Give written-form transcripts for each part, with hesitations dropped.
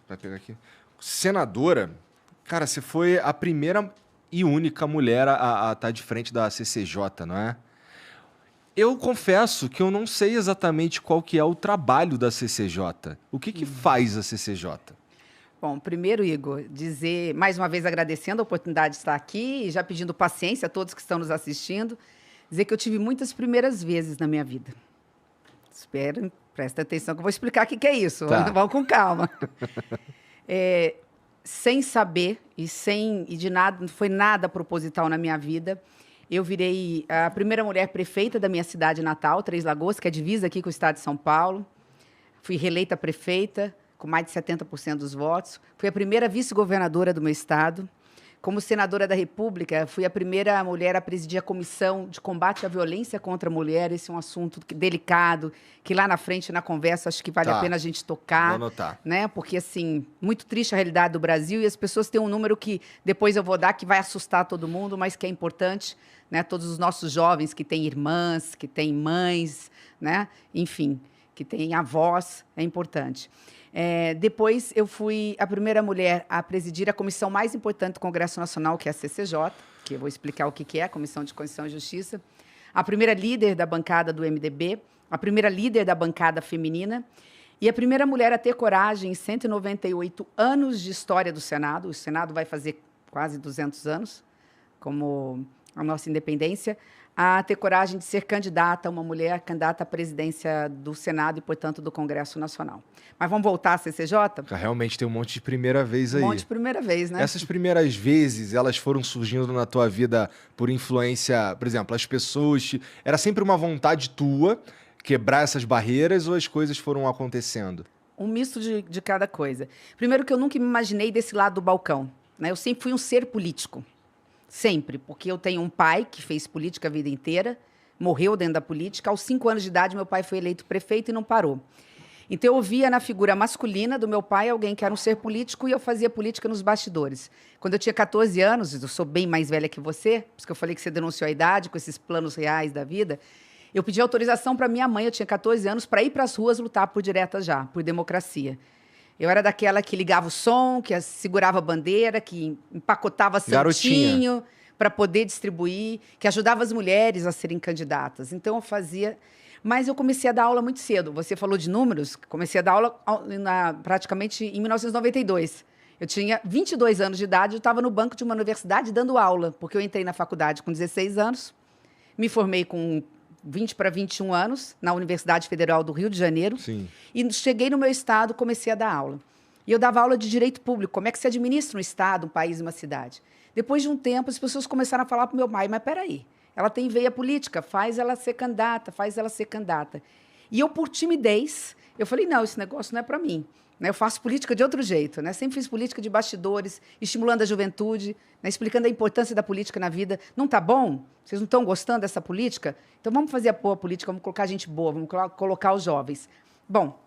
Pra pegar aqui. Senadora, cara, você foi a primeira e única mulher a estar de frente da CCJ, não é? Eu confesso que eu não sei exatamente qual que é o trabalho da CCJ. O que faz a CCJ? Bom, primeiro, Igor, dizer, mais uma vez agradecendo a oportunidade de estar aqui e já pedindo paciência a todos que estão nos assistindo, dizer que eu tive muitas primeiras vezes na minha vida. Espera, presta atenção que eu vou explicar o que é isso. Tá. Vamos com calma. Sem saber e de nada, não foi nada proposital na minha vida. Eu virei a primeira mulher prefeita da minha cidade natal, Três Lagoas, que é divisa aqui com o estado de São Paulo. Fui reeleita prefeita, com mais de 70% dos votos. Fui a primeira vice-governadora do meu estado. Como senadora da República, fui a primeira mulher a presidir a Comissão de Combate à Violência contra a Mulher. Esse é um assunto delicado, que lá na frente, na conversa, acho que vale a pena a gente tocar. Vou anotar. Né? Porque, assim, muito triste a realidade do Brasil e as pessoas têm um número que depois eu vou dar, que vai assustar todo mundo, mas que é importante, né? Todos os nossos jovens que têm irmãs, que têm mães, né? Enfim, que têm avós, é importante. Depois, eu fui a primeira mulher a presidir a comissão mais importante do Congresso Nacional, que é a CCJ, que eu vou explicar o que é a Comissão de Constituição e Justiça. A primeira líder da bancada do MDB, a primeira líder da bancada feminina e a primeira mulher a ter coragem em 198 anos de história do Senado. O Senado vai fazer quase 200 anos, como a nossa independência, a ter coragem de ser candidata, uma mulher candidata à presidência do Senado e, portanto, do Congresso Nacional. Mas vamos voltar à CCJ? Realmente tem um monte de primeira vez aí. Um monte de primeira vez, né? Essas primeiras vezes, elas foram surgindo na tua vida por influência, por exemplo, as pessoas... Era sempre uma vontade tua quebrar essas barreiras ou as coisas foram acontecendo? Um misto de cada coisa. Primeiro que eu nunca me imaginei desse lado do balcão, né? Eu sempre fui um ser político. Sempre, porque eu tenho um pai que fez política a vida inteira, morreu dentro da política. Aos 5 anos de idade, meu pai foi eleito prefeito e não parou. Então, eu via na figura masculina do meu pai alguém que era um ser político e eu fazia política nos bastidores. Quando eu tinha 14 anos, eu sou bem mais velha que você, por isso que eu falei que você denunciou a idade, com esses planos reais da vida, eu pedi autorização para minha mãe, eu tinha 14 anos, para ir para as ruas lutar por direta já, por democracia. Eu era daquela que ligava o som, que segurava a bandeira, que empacotava santinho para poder distribuir, que ajudava as mulheres a serem candidatas. Então, eu fazia... Mas eu comecei a dar aula muito cedo. Você falou de números, comecei a dar aula praticamente em 1992. Eu tinha 22 anos de idade, eu estava no banco de uma universidade dando aula, porque eu entrei na faculdade com 16 anos, me formei com 20 para 21 anos, na Universidade Federal do Rio de Janeiro. Sim. E cheguei no meu estado, comecei a dar aula. E eu dava aula de direito público, como é que se administra um estado, um país e uma cidade. Depois de um tempo, as pessoas começaram a falar para o meu pai, mas peraí, ela tem veia política, faz ela ser candidata, faz ela ser candidata. E eu, por timidez, eu falei, não, esse negócio não é para mim. Né? Eu faço política de outro jeito, né? Sempre fiz política de bastidores, estimulando a juventude, né? Explicando a importância da política na vida. Não está bom? Vocês não estão gostando dessa política? Então, vamos fazer a boa política, vamos colocar gente boa, vamos colocar os jovens. Bom,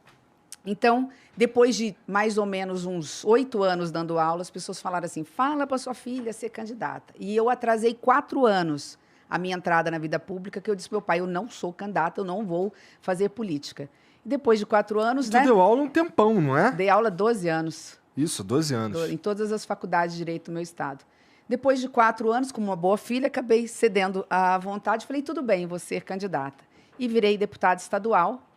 então, depois de mais ou menos uns 8 anos dando aula, as pessoas falaram assim, fala para sua filha ser candidata. E eu atrasei 4 anos a minha entrada na vida pública, que eu disse para meu pai, eu não sou candidata, eu não vou fazer política. Depois de 4 anos, Tu deu aula um tempão, não é? Dei aula 12 anos. Isso, 12 anos. Em todas as faculdades de direito do meu estado. Depois de 4 anos, como uma boa filha, acabei cedendo à vontade. Falei, tudo bem, vou ser candidata. E virei deputada estadual.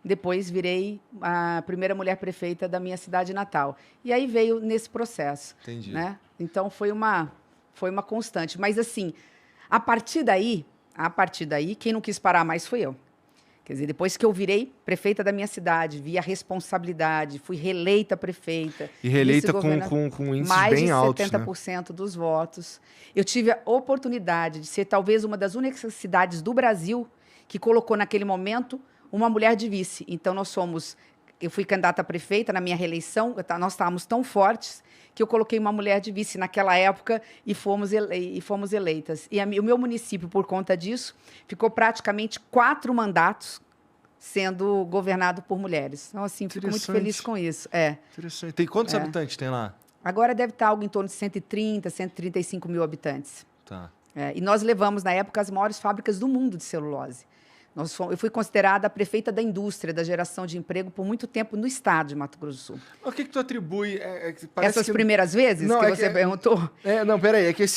Depois virei a primeira mulher prefeita da minha cidade natal. E aí veio nesse processo. Entendi. Né? Então, foi uma constante. Mas, assim, a partir daí, quem não quis parar mais foi eu. Quer dizer, depois que eu virei prefeita da minha cidade, vi a responsabilidade, fui reeleita prefeita. E reeleita com índices bem altos, mais de 70% dos votos. Eu tive a oportunidade de ser talvez uma das únicas cidades do Brasil que colocou naquele momento uma mulher de vice. Então, eu fui candidata a prefeita na minha reeleição, nós estávamos tão fortes que eu coloquei uma mulher de vice naquela época e fomos eleitas. E o meu município, por conta disso, ficou praticamente 4 mandatos sendo governado por mulheres. Então, assim, fico muito feliz com isso. Interessante. Tem quantos habitantes tem lá? Agora deve estar algo em torno de 130, 135 mil habitantes. Tá. E nós levamos, na época, as maiores fábricas do mundo de celulose. Eu fui considerada a prefeita da indústria, da geração de emprego, por muito tempo no estado de Mato Grosso do Sul. O que tu atribui... Essas primeiras vezes não, que você perguntou? Não, peraí. É que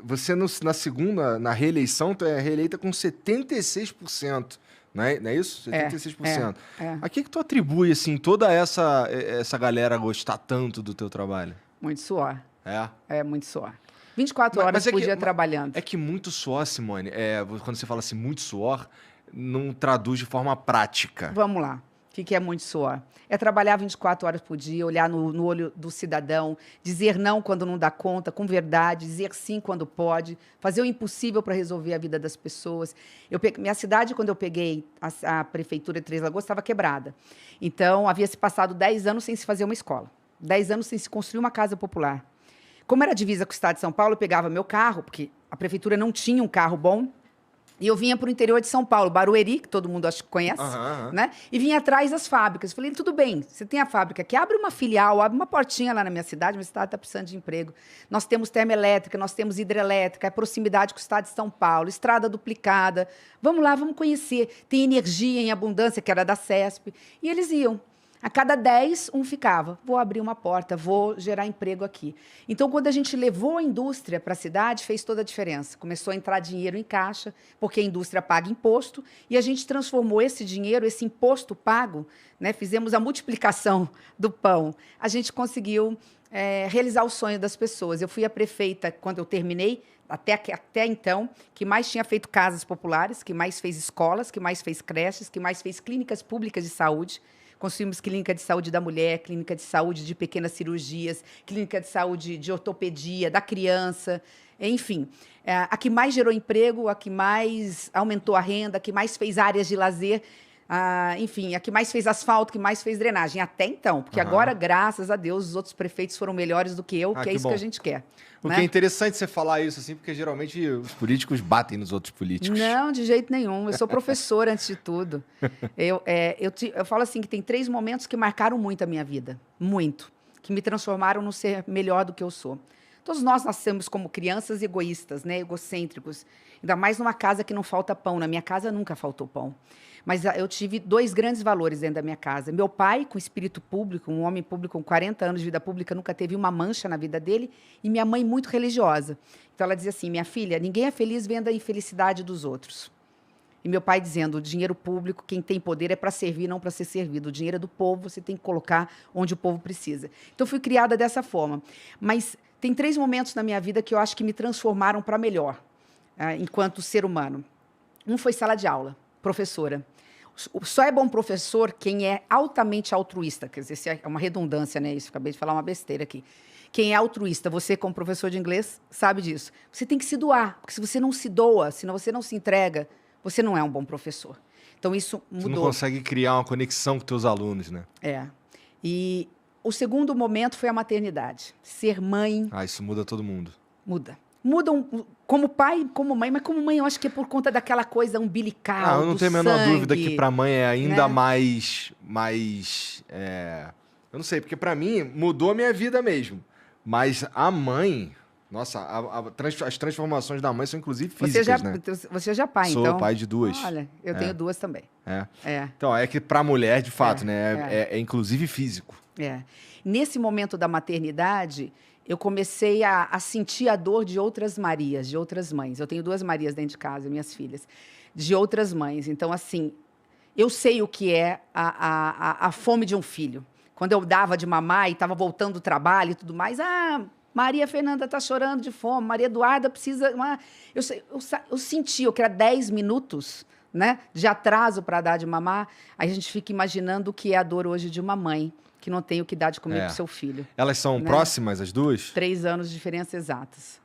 você, na segunda, na reeleição, tu é reeleita com 76%. Não é isso? 76%. A que tu atribui, assim, toda essa galera gostar tanto do teu trabalho? Muito suor. É, muito suor. 24 horas por dia trabalhando. É que muito suor, Simone, quando você fala assim, muito suor, não traduz de forma prática. Vamos lá. O que é muito suor? É trabalhar 24 horas por dia, olhar no olho do cidadão, dizer não quando não dá conta, com verdade, dizer sim quando pode, fazer o impossível para resolver a vida das pessoas. Minha cidade, quando eu peguei a prefeitura de Três Lagoas, estava quebrada. Então, havia se passado 10 anos sem se fazer uma escola, 10 anos sem se construir uma casa popular. Como era divisa com o estado de São Paulo, eu pegava meu carro, porque a prefeitura não tinha um carro bom, e eu vinha para o interior de São Paulo, Barueri, que todo mundo acho que conhece, né? E vinha atrás das fábricas. Eu falei, tudo bem, você tem a fábrica aqui, abre uma filial, abre uma portinha lá na minha cidade, minha cidade está precisando de emprego. Nós temos termoelétrica, nós temos hidrelétrica, é proximidade com o estado de São Paulo, estrada duplicada. Vamos lá, vamos conhecer. Tem energia em abundância, que era da CESP. E eles iam. A cada 10, um ficava. Vou abrir uma porta, vou gerar emprego aqui. Então, quando a gente levou a indústria para a cidade, fez toda a diferença. Começou a entrar dinheiro em caixa, porque a indústria paga imposto, e a gente transformou esse dinheiro, esse imposto pago, né, fizemos a multiplicação do pão. A gente conseguiu realizar o sonho das pessoas. Eu fui a prefeita, quando eu terminei, até então, que mais tinha feito casas populares, que mais fez escolas, que mais fez creches, que mais fez clínicas públicas de saúde. Construímos clínica de saúde da mulher, clínica de saúde de pequenas cirurgias, clínica de saúde de ortopedia, da criança, enfim. A que mais gerou emprego, a que mais aumentou a renda, a que mais fez áreas de lazer, enfim, a que mais fez asfalto, que mais fez drenagem. Até então, porque agora, graças a Deus, os outros prefeitos foram melhores do que eu, que é isso que a gente quer. O que é interessante você falar isso, assim, porque geralmente os políticos batem nos outros políticos. Não, de jeito nenhum. Eu sou professora, antes de tudo. Eu falo assim, que tem 3 momentos que marcaram muito a minha vida. Muito. Que me transformaram no ser melhor do que eu sou. Todos nós nascemos como crianças egoístas, né? Egocêntricos. Ainda mais numa casa que não falta pão. Na minha casa nunca faltou pão. Mas eu tive 2 grandes valores dentro da minha casa. Meu pai, com espírito público, um homem público com 40 anos de vida pública, nunca teve uma mancha na vida dele. E minha mãe, muito religiosa. Então, ela dizia assim, minha filha, ninguém é feliz vendo a infelicidade dos outros. E meu pai dizendo, o dinheiro público, quem tem poder é para servir, não para ser servido. O dinheiro é do povo, você tem que colocar onde o povo precisa. Então, eu fui criada dessa forma. Mas tem 3 momentos na minha vida que eu acho que me transformaram para melhor, enquanto ser humano. Um foi sala de aula, professora. Só é bom professor quem é altamente altruísta. Quer dizer, é uma redundância, né? Isso, acabei de falar uma besteira aqui. Quem é altruísta, você como professor de inglês sabe disso. Você tem que se doar, porque se você não se doa, se você não se entrega, você não é um bom professor. Então, isso mudou. Você não consegue criar uma conexão com teus alunos, né? E o segundo momento foi a maternidade. Ser mãe... isso muda todo mundo. Muda. Mudam como pai, como mãe, mas como mãe eu acho que é por conta daquela coisa umbilical, eu não tenho a menor dúvida que para mãe é ainda mais eu não sei, porque para mim mudou a minha vida mesmo. Mas a mãe, nossa, as transformações da mãe são inclusive físicas, né? Você já é pai, então? Sou pai de 2. Olha, eu tenho 2 também. Então, é que para mulher, de fato, né? É inclusive físico. Nesse momento da maternidade, eu comecei a sentir a dor de outras Marias, de outras mães. Eu tenho 2 Marias dentro de casa, minhas filhas, de outras mães. Então, assim, eu sei o que é a fome de um filho. Quando eu dava de mamar e estava voltando do trabalho e tudo mais, Maria Fernanda está chorando de fome, Maria Eduarda precisa... Eu senti, eu queria 10 minutos, né, de atraso para dar de mamar. Aí a gente fica imaginando o que é a dor hoje de uma mãe que não tem o que dar de comer para o seu filho. Elas são próximas, as 2? 3 anos de diferença exatas.